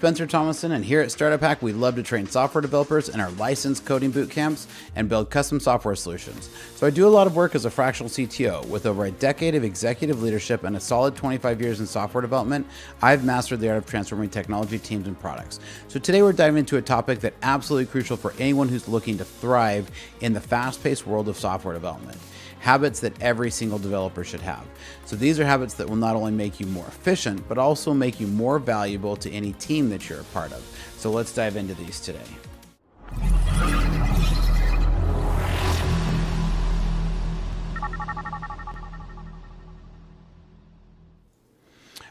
Spencer Thomason, and here at Startup Hack, we love to train software developers in our licensed coding boot camps and build custom software solutions. So I do a lot of work as a fractional CTO. With over a decade of executive leadership and a solid 25 years in software development, I've mastered the art of transforming technology teams and products. So today we're diving into a topic that's absolutely crucial for anyone who's looking to thrive in the fast-paced world of software development. Habits that every single developer should have. So these are habits that will not only make you more efficient, but also make you more valuable to any team that you're a part of. So let's dive into these today.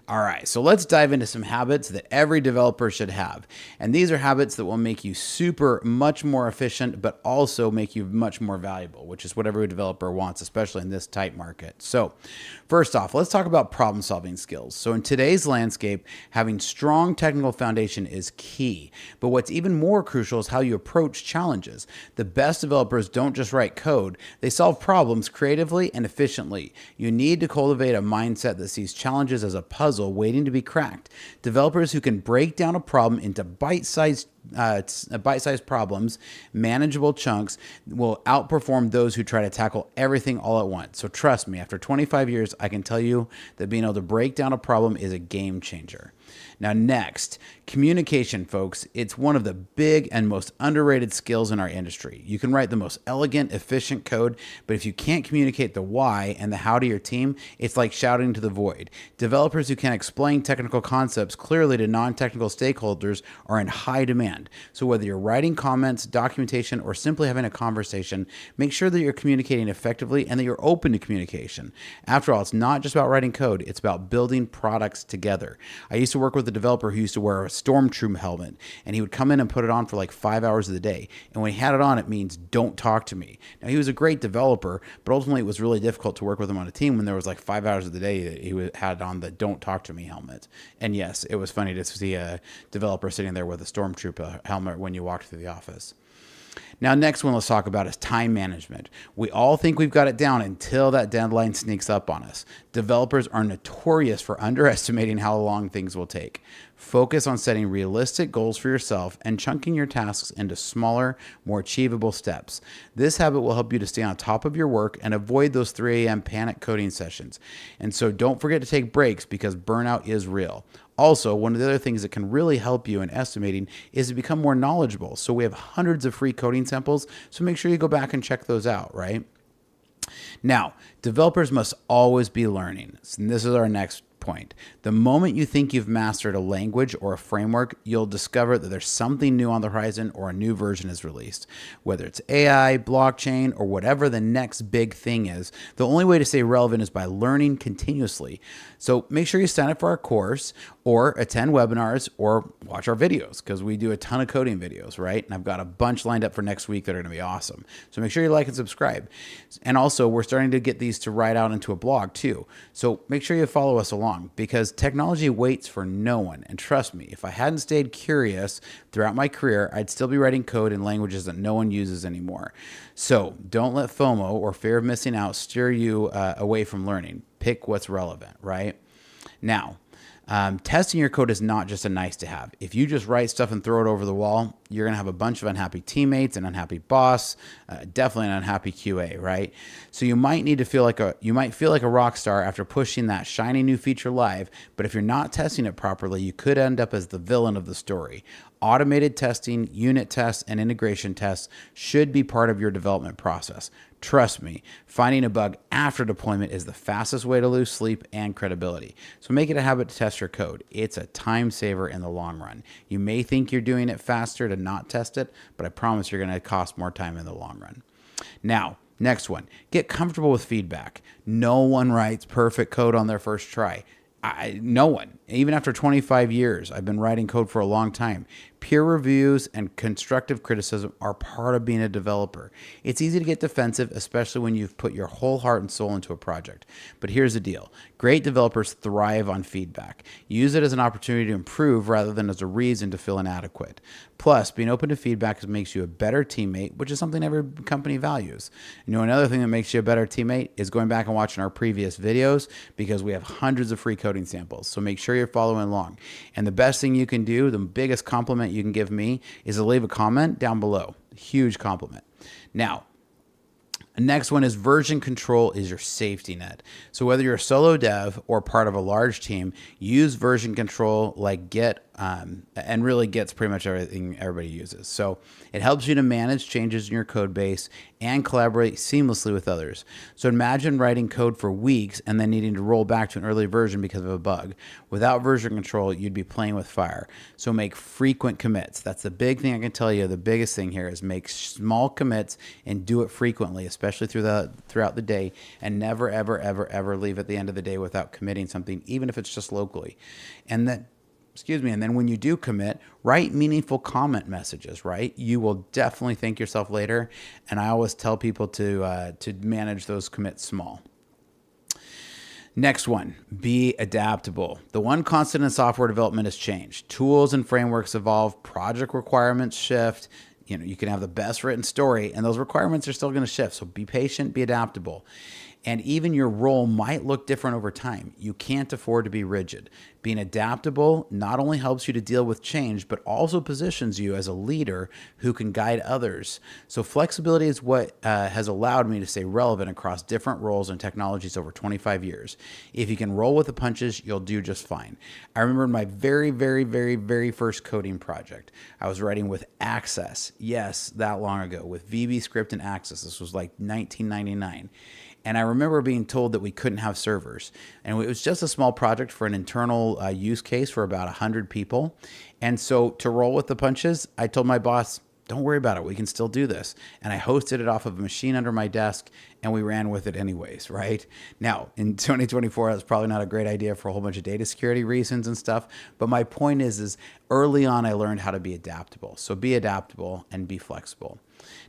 All right, so let's dive into some habits that every developer should have. And these are habits that will make you much more efficient, but also make you much more valuable, which is what every developer wants, especially in this tight market. So first off, let's talk about problem-solving skills. So in today's landscape, having strong technical foundation is key. But what's even more crucial is how you approach challenges. The best developers don't just write code, they solve problems creatively and efficiently. You need to cultivate a mindset that sees challenges as a puzzle waiting to be cracked. Developers who can break down a problem into bite-sized problems, manageable chunks, will outperform those who try to tackle everything all at once. So trust me, after 25 years, I can tell you that being able to break down a problem is a game changer. Now next, communication, folks. It's one of the big and most underrated skills in our industry. You can write the most elegant, efficient code, but if you can't communicate the why and the how to your team, it's like shouting to the void. Developers who can explain technical concepts clearly to non-technical stakeholders are in high demand. So whether you're writing comments, documentation, or simply having a conversation, make sure that you're communicating effectively and that you're open to communication. After all, it's not just about writing code, it's about building products together. I used to work with a developer who used to wear a Stormtroop helmet, and he would come in and put it on for like 5 hours of the day. And when he had it on, it means don't talk to me. Now, he was a great developer, but ultimately it was really difficult to work with him on a team when there was like 5 hours of the day that he had on the don't talk to me helmet. And yes, it was funny to see a developer sitting there with a Stormtroop helmet when you walked through the office. Now, next one let's talk about is time management. We all think we've got it down until that deadline sneaks up on us. Developers are notorious for underestimating how long things will take. Focus on setting realistic goals for yourself and chunking your tasks into smaller, more achievable steps. This habit will help you to stay on top of your work and avoid those 3 a.m. panic coding sessions. And so don't forget to take breaks because burnout is real. Also, one of the other things that can really help you in estimating is to become more knowledgeable. So we have hundreds of free coding samples, so make sure you go back and check those out, right? Now, developers must always be learning. And this is our next point. The moment you think you've mastered a language or a framework, you'll discover that there's something new on the horizon or a new version is released. Whether it's AI, blockchain, or whatever the next big thing is, the only way to stay relevant is by learning continuously. So make sure you sign up for our course or attend webinars or watch our videos because we do a ton of coding videos, right? And I've got a bunch lined up for next week that are going to be awesome. So make sure you like and subscribe. And also, we're starting to get these to write out into a blog too. So make sure you follow us along because technology waits for no one. And trust me, if I hadn't stayed curious throughout my career, I'd still be writing code in languages that no one uses anymore. So don't let FOMO or fear of missing out steer you away from learning. Pick what's relevant, right? Now, testing your code is not just a nice to have. If you just write stuff and throw it over the wall, you're going to have a bunch of unhappy teammates, an unhappy boss, definitely an unhappy QA, right? So you might feel like a rock star after pushing that shiny new feature live, but if you're not testing it properly, you could end up as the villain of the story. Automated testing, unit tests, and integration tests should be part of your development process. Trust me, finding a bug after deployment is the fastest way to lose sleep and credibility. So make it a habit to test your code. It's a time saver in the long run. You may think you're doing it faster to not test it, but I promise you're going to cost more time in the long run. Now, next one, get comfortable with feedback. No one writes perfect code on their first try. No one. Even after 25 years, I've been writing code for a long time. Peer reviews and constructive criticism are part of being a developer. It's easy to get defensive, especially when you've put your whole heart and soul into a project. But here's the deal. Great developers thrive on feedback. Use it as an opportunity to improve rather than as a reason to feel inadequate. Plus, being open to feedback makes you a better teammate, which is something every company values. Another thing that makes you a better teammate is going back and watching our previous videos, because we have hundreds of free coding samples. So make sure you're following along. And the best thing you can do, the biggest compliment you can give me, is to leave a comment down below. Huge compliment. Now, the next one is version control is your safety net. So whether you're a solo dev or part of a large team, use version control like Git, and really Git's pretty much everything everybody uses. So it helps you to manage changes in your code base and collaborate seamlessly with others. So imagine writing code for weeks and then needing to roll back to an early version because of a bug. Without version control, you'd be playing with fire. So make frequent commits. That's the big thing I can tell you. The biggest thing here is make small commits and do it frequently, especially throughout the day, and never, ever, ever, ever leave at the end of the day without committing something, even if it's just locally. And then when you do commit, write meaningful comment messages, right? You will definitely thank yourself later. And I always tell people to manage those commits small. Next one, be adaptable. The one constant in software development is change. Tools and frameworks evolve, project requirements shift. You can have the best written story and those requirements are still going to shift. So be patient, be adaptable. And even your role might look different over time. You can't afford to be rigid. Being adaptable not only helps you to deal with change, but also positions you as a leader who can guide others. So flexibility is what has allowed me to stay relevant across different roles and technologies over 25 years. If you can roll with the punches, you'll do just fine. I remember my very, very, very, very first coding project. I was writing with Access. Yes, that long ago, with VB Script and Access. This was like 1999. And I remember being told that we couldn't have servers. And it was just a small project for an internal use case for about 100 people. And so to roll with the punches, I told my boss, don't worry about it. We can still do this. And I hosted it off of a machine under my desk and we ran with it anyways, right? Now, in 2024, that's probably not a great idea for a whole bunch of data security reasons and stuff. But my point is early on, I learned how to be adaptable. So be adaptable and be flexible.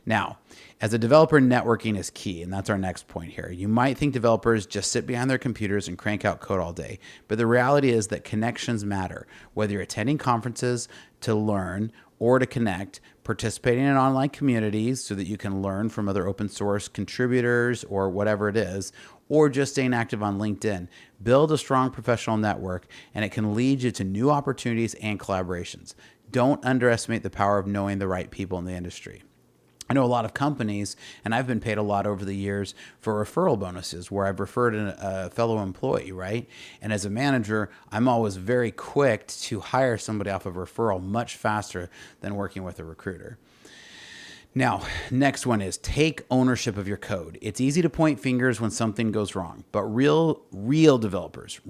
Now, as a developer, networking is key, and that's our next point here. You might think developers just sit behind their computers and crank out code all day, but the reality is that connections matter. Whether you're attending conferences to learn or to connect, participating in online communities so that you can learn from other open source contributors or whatever it is, or just staying active on LinkedIn, build a strong professional network, and it can lead you to new opportunities and collaborations. Don't underestimate the power of knowing the right people in the industry. I know a lot of companies, and I've been paid a lot over the years for referral bonuses where I've referred a fellow employee, right? And as a manager, I'm always very quick to hire somebody off of referral much faster than working with a recruiter. Now, next one is take ownership of your code. It's easy to point fingers when something goes wrong, but real developers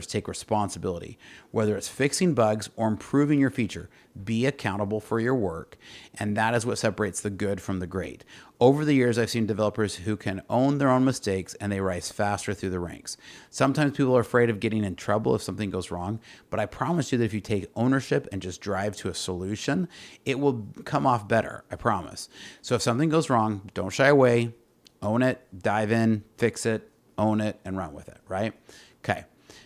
take responsibility. Whether it's fixing bugs or improving your feature, be accountable for your work, and that is what separates the good from the great. Over the years, I've seen developers who can own their own mistakes and they rise faster through the ranks. Sometimes people are afraid of getting in trouble if something goes wrong, but I promise you that if you take ownership and just drive to a solution, it will come off better, I promise. So if something goes wrong, don't shy away, own it, dive in, fix it, own it, and run with it, right? Okay.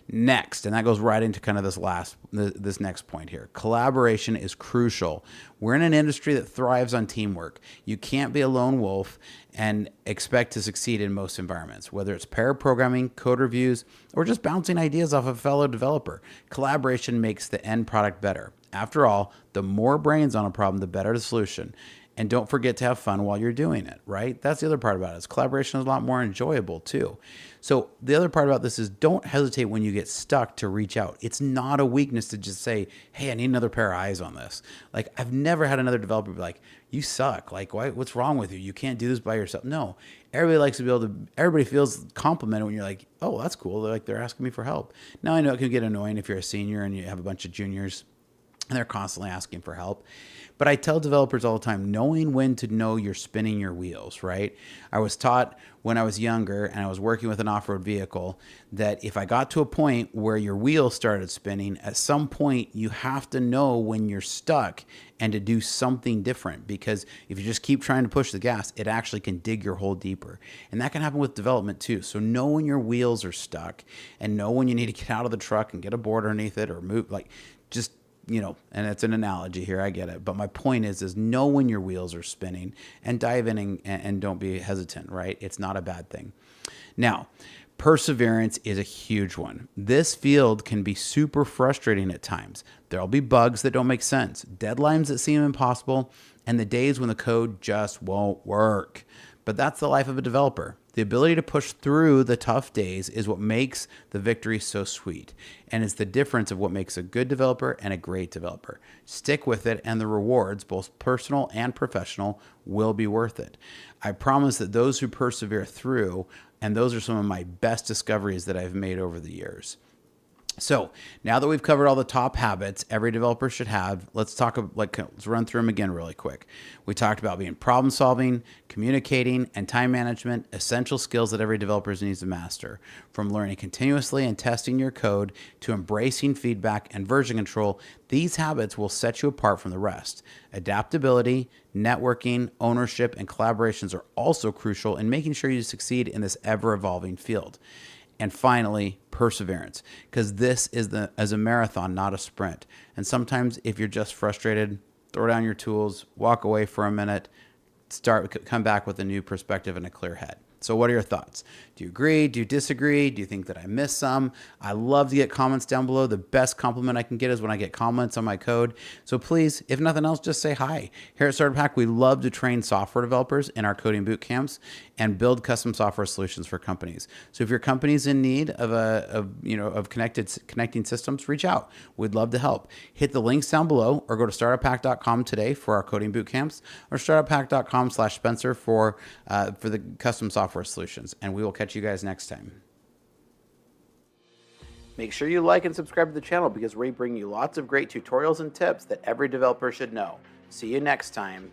Next, and that goes right into kind of this next point here. Collaboration is crucial. We're in an industry that thrives on teamwork. You can't be a lone wolf and expect to succeed in most environments, whether it's pair programming, code reviews, or just bouncing ideas off a fellow developer. Collaboration makes the end product better. After all, the more brains on a problem, the better the solution. And don't forget to have fun while you're doing it, right? That's the other part about it. Is collaboration is a lot more enjoyable too. So the other part about this is don't hesitate when you get stuck to reach out. It's not a weakness to just say, hey, I need another pair of eyes on this. Like, I've never had another developer be like, you suck. Like, what's wrong with you? You can't do this by yourself. No, everybody likes to be able to, everybody feels complimented when you're like, oh, that's cool. They're asking me for help. Now I know it can get annoying if you're a senior and you have a bunch of juniors and they're constantly asking for help. But I tell developers all the time, knowing when to know you're spinning your wheels, right? I was taught when I was younger and I was working with an off-road vehicle that if I got to a point where your wheels started spinning, at some point you have to know when you're stuck and to do something different, because if you just keep trying to push the gas, it actually can dig your hole deeper. And that can happen with development too. So know when your wheels are stuck and know when you need to get out of the truck and get a board underneath it or move, like just, and it's an analogy here, I get it. But my point is know when your wheels are spinning and dive in and don't be hesitant, right? It's not a bad thing. Now, perseverance is a huge one. This field can be super frustrating at times. There'll be bugs that don't make sense, deadlines that seem impossible, and the days when the code just won't work. But that's the life of a developer. The ability to push through the tough days is what makes the victory so sweet. And it's the difference of what makes a good developer and a great developer. Stick with it, and the rewards, both personal and professional, will be worth it. I promise that those who persevere through, and those are some of my best discoveries that I've made over the years. So now that we've covered all the top habits every developer should have, let's run through them again really quick. We talked about being problem solving, communicating, and time management, essential skills that every developer needs to master. From learning continuously and testing your code to embracing feedback and version control, these habits will set you apart from the rest. Adaptability, networking, ownership, and collaborations are also crucial in making sure you succeed in this ever-evolving field. And finally, perseverance, because this is a marathon, not a sprint. And sometimes if you're just frustrated, throw down your tools, walk away for a minute, come back with a new perspective and a clear head. So what are your thoughts? Do you agree? Do you disagree? Do you think that I missed some? I love to get comments down below. The best compliment I can get is when I get comments on my code. So please, if nothing else, just say hi. Here at Starter Pack, we love to train software developers in our coding boot camps and build custom software solutions for companies. So if your company's in need of connecting systems, reach out. We'd love to help. Hit the links down below or go to startuphack.com today for our coding boot camps, or startuphack.com/Spencer for the custom software solutions. And we will catch you guys next time. Make sure you like and subscribe to the channel, because we bring you lots of great tutorials and tips that every developer should know. See you next time.